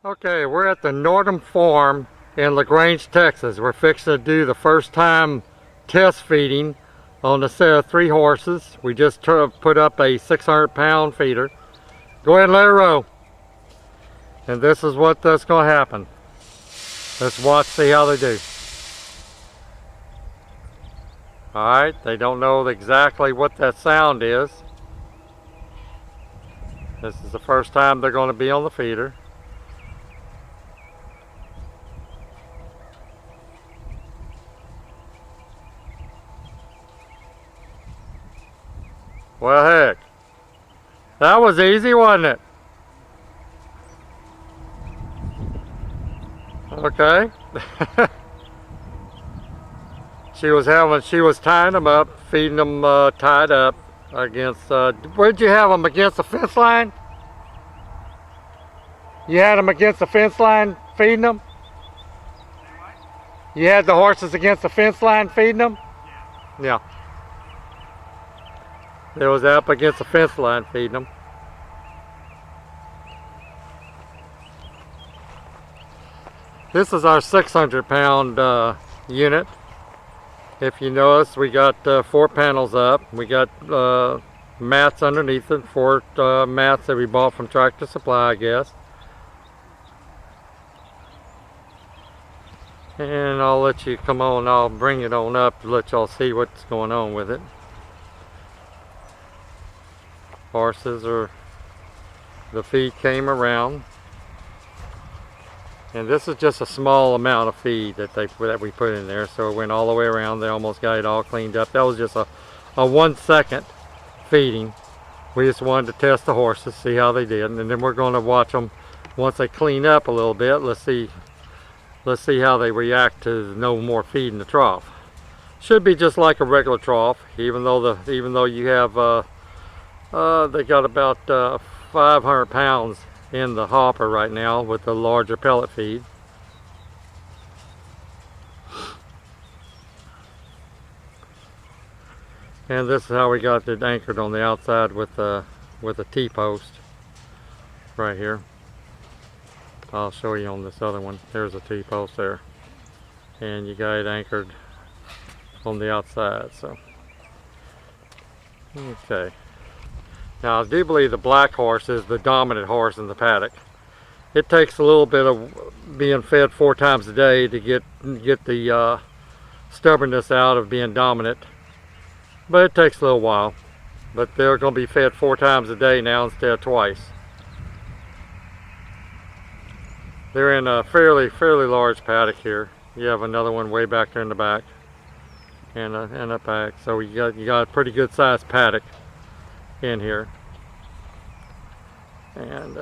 Okay, we're at the Nordheim farm in Grange, Texas. We're fixing to do the first time test feeding on the set of 3 horses. We just put up a 600-pound feeder. Go ahead and let her row. And this is that's going to happen. Let's watch, see how they do. Alright, they don't know exactly what that sound is. This is the first time they're going to be on the feeder. Well, heck, that was easy, wasn't it? Okay. she was tying them up, feeding them tied up against, where'd you have them, against the fence line? You had them against the fence line feeding them? You had the horses against the fence line feeding them? Yeah. It was up against the fence line feeding them. This is our 600-pound unit. If you notice, we got 4 panels up. We got mats underneath it, 4 mats that we bought from Tractor Supply, I guess. And I'll let you come on, I'll bring it on up to let y'all see what's going on with it. Horses the feed came around, and this is just a small amount of feed that we put in there, so it went all the way around. They almost got it all cleaned up. That was just a 1-second feeding. We just wanted to test the horses, see how they did, and then we're going to watch them once they clean up a little bit. Let's see how they react to no more feed in the trough. Should be just like a regular trough, even though you have they got about 500 pounds in the hopper right now with the larger pellet feed. And this is how we got it anchored on the outside with a T-post right here. I'll show you on this other one. There's a T-post there. And you got it anchored on the outside, so. Okay. Now, I do believe the black horse is the dominant horse in the paddock. It takes a little bit of being fed 4 times a day to get the stubbornness out of being dominant. But it takes a little while. But they're going to be fed 4 times a day now instead of twice. They're in a fairly large paddock here. You have another one way back there in the back, and a pack. So you got a pretty good sized paddock in here, and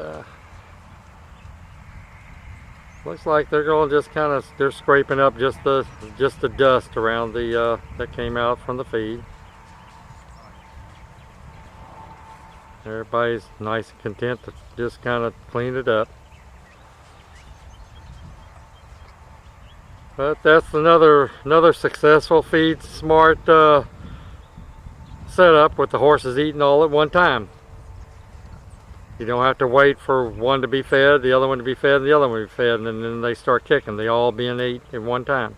looks like they're going to they're scraping up just the dust around the that came out from the feed. Everybody's nice and content to just kind of clean it up. But that's another successful feed smart setup with the horses eating all at one time. You don't have to wait for one to be fed, the other one to be fed, and the other one to be fed, and then they start kicking. They all being eaten at one time.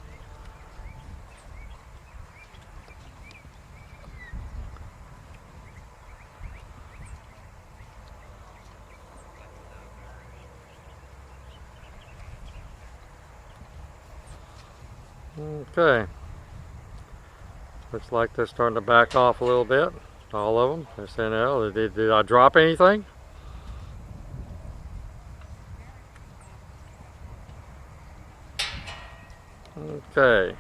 Okay. Looks like they're starting to back off a little bit. All of them. They're saying, oh, did I drop anything? Okay.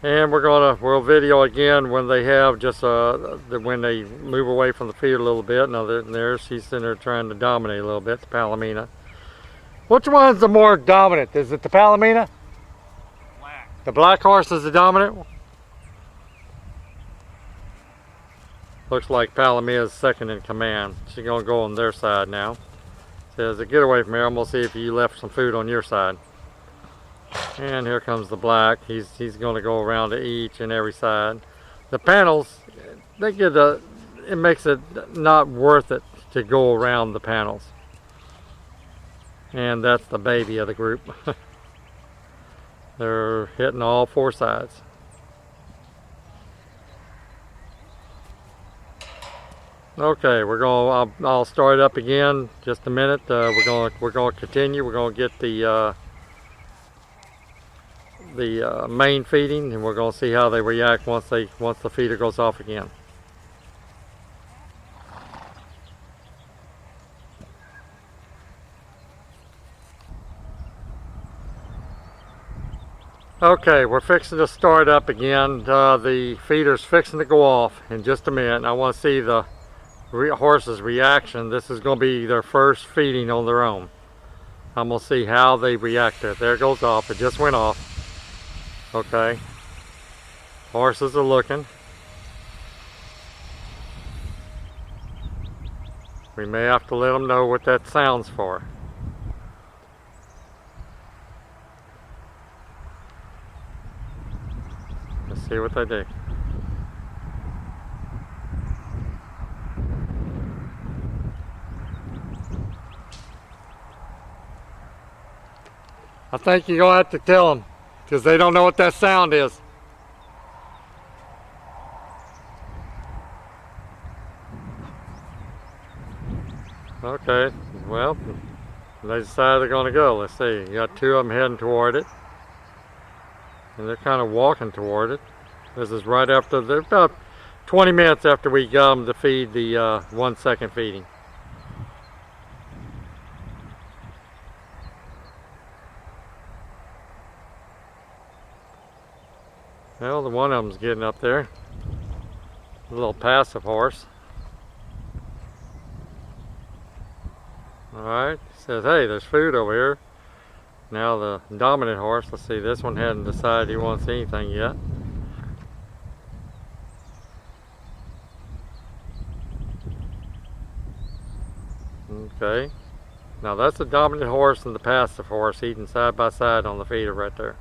And we'll video again when they have just when they move away from the feed a little bit. Now she's sitting there trying to dominate a little bit, the Palomina. Which one's the more dominant? Is it the Palomina? The black horse is the dominant one? Looks like Palomina is second in command. She's going to go on their side now. Says, get away from here. I'm going to see if you left some food on your side. And here comes the black. He's going to go around to each and every side. The panels, it makes it not worth it to go around the panels. And that's the baby of the group. They're hitting all four sides. Okay, I'll start it up again just a minute. We're gonna continue. We're gonna get the main feeding, and we're gonna see how they react once the feeder goes off again. Okay, we're fixing to start up again. The feeder's fixing to go off in just a minute. I want to see the horse's reaction. This is going to be their first feeding on their own. I'm going to see how they react to it. There it goes off. It just went off. Okay. Horses are looking. We may have to let them know what that sounds for. Let's see what they do. I think you're gonna have to tell them, because they don't know what that sound is. Okay, well, they decided they're gonna go. Let's see, you got two of them heading toward it. And they're kind of walking toward it. This is right after, they're about 20 minutes after we got them to feed the 1 second feeding. Well, the one of them's getting up there. A little passive horse. Alright, says, hey, there's food over here. Now the dominant horse, let's see, this one hadn't decided he wants anything yet. Okay, now that's the dominant horse and the passive horse eating side by side on the feeder right there.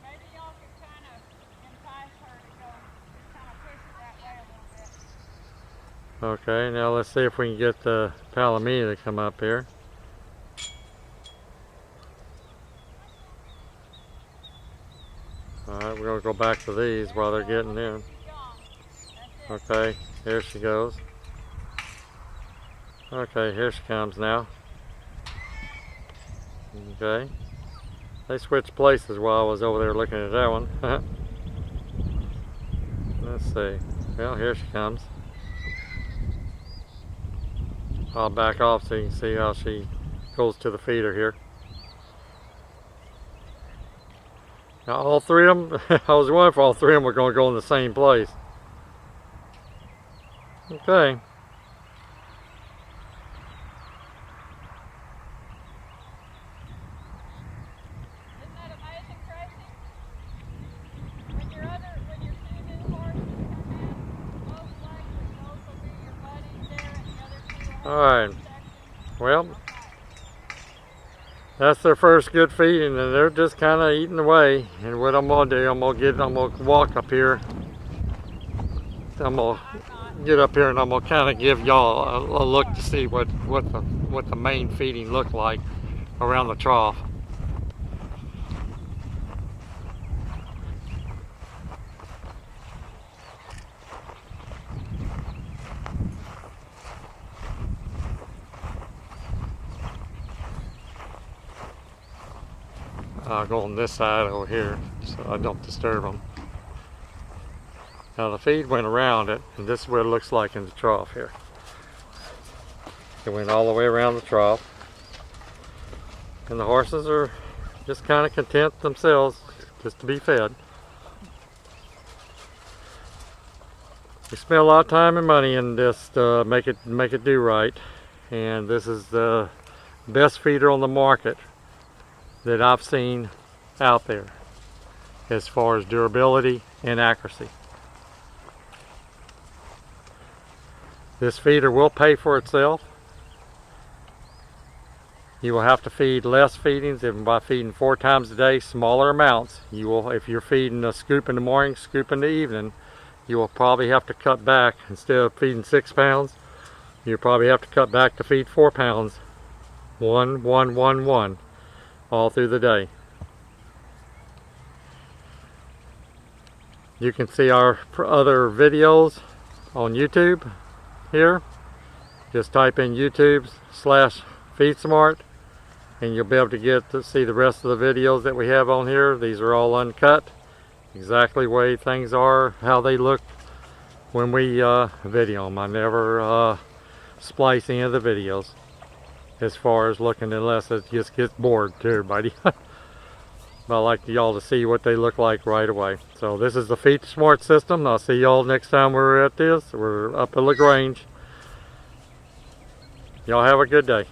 Maybe y'all could kind of entice her to go, just kind of push it that way a little bit. Okay, now let's see if we can get the Palomino to come up here. Alright, we're going to go back to these while they're getting in. Okay, here she goes. Okay, here she comes now. Okay. They switched places while I was over there looking at that one. Let's see. Well, here she comes. I'll back off so you can see how she goes to the feeder here. Now all three of them, I was wondering if all three of them were going to go in the same place. Okay. Isn't that amazing, Tracy? When your two new horses come in, most likely those will be your buddies there and the other two will have Alright. sections. Well, that's their first good feeding, and they're just kind of eating away. And what I'm gonna do, I'm gonna walk up here. I'm gonna get up here and I'm gonna kind of give y'all a look to see what the main feeding looked like around the trough. I'll go on this side over here so I don't disturb them. Now the feed went around it, and this is what it looks like in the trough here. It went all the way around the trough. And the horses are just kind of content themselves just to be fed. We spent a lot of time and money in this to make it do right. And this is the best feeder on the market that I've seen out there as far as durability and accuracy. This feeder will pay for itself. You will have to feed less feedings, and by feeding 4 times a day, smaller amounts. You will, if you're feeding a scoop in the morning, scoop in the evening, you will probably have to cut back. Instead of feeding 6 pounds, you probably have to cut back to feed 4 pounds. 1, 1, 1, 1 all through the day. You can see our other videos on YouTube here. Just type in YouTube/FeedSmart and you'll be able to get to see the rest of the videos that we have on here. These are all uncut, exactly the way things are, how they look when we video them. I never splice any of the videos as far as looking, unless it just gets bored to everybody. But I like y'all to see what they look like right away. So this is the FeedSmart system. I'll see y'all next time we're at this. We're up at Grange. Y'all have a good day.